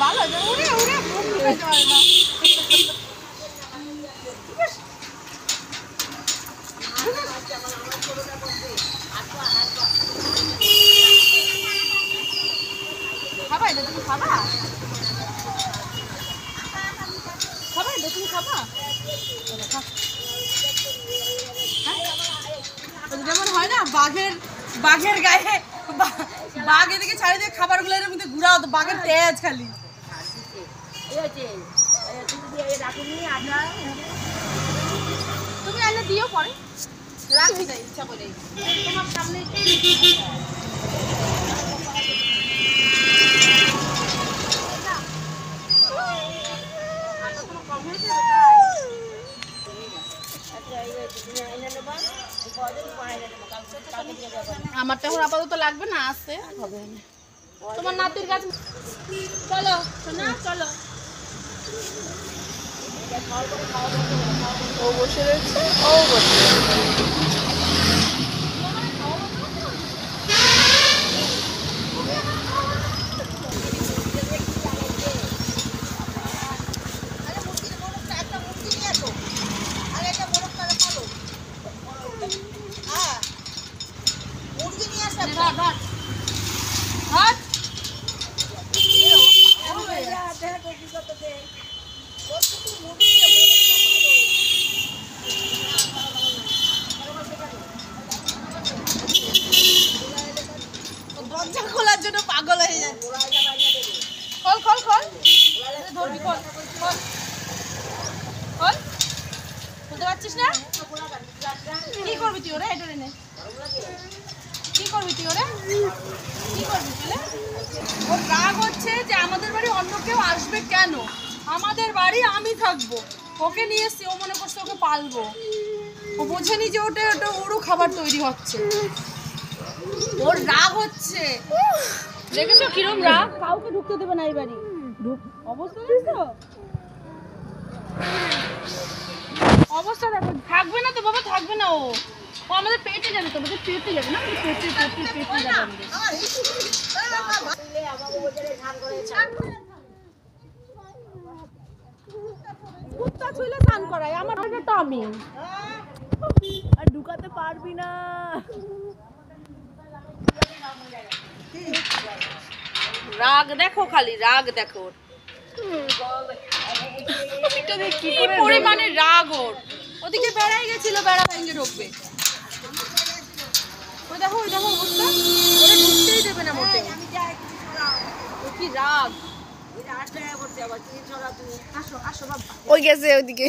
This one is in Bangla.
ভালো উড়ে উড়ে মুখ ঢুকাতে পারে না। খাবা এটা তুমি খাবা? খাবা এটা তুমি খাবা? যেমন হয় না বাঘের গায়ে বাঘ এদিকে ছাড়ি দিয়ে খাবারগুলো এর মধ্যে ঘুরা হতো, বাঘের তেজ খালি। তুমি আইলে দিও পরে রাখি যাই ইচ্ছা করে তোমার সামনে। আমার তো এখন আপাতত লাগবে না, আছে হবে তোমার নাতির কাছে। চলো শোনা চলো। ও বসে রয়েছে, ও বসে দরজা খোলার জন্য পাগল হয়ে যাচ্ছে। খোল খোল খোল ধরবি, খোল খোল খোল। খুলতে পারছিস না? কি করবি তুই ওরে? এটা নে কি করবি তুই ওরে? কি করবি তুই? ওর রাগ হচ্ছে যে আমাদের বাড়ি অন্য কেউ আসবে কেন, আমাদের বাড়ি আমি থাকবো। ওকে নিয়ে এসছি, ও মনে করছে ওকে পালবো। ও বোঝেনি যে ওটা ওটা ওরও খাবার তৈরি হচ্ছে। ওর রাগ হচ্ছে, দেখেছো কিরম রাগ? কাউকে ঢুকতে দেবে না এই বাড়ি। অবস্থা দেখছো? অবস্থা দেখো। থাকবে না তো বাবা, থাকবে না। ও আমাদের পেটে যাবে, তোমাদের পেটে যাবে না, পেটে পেটে পেটে যাবে। কুত্তা ছুঁলে স্নান করায় আমার টমি, আর ঢুকাতে পারবি না। রাগ দেখো, খালি রাগ দেখো কি পরিমাণে রাগ ওর। ওদিকে বেড়াই গেছিল, বেড়া ভেঙে ঢুকবে। ওই দেখো ওই দেখো অবস্থা, ওরা ঢুকতেই দেবে না মোটে। কি রাগ। আসো আসো বাবা, ওই গেছে ওইদিকে।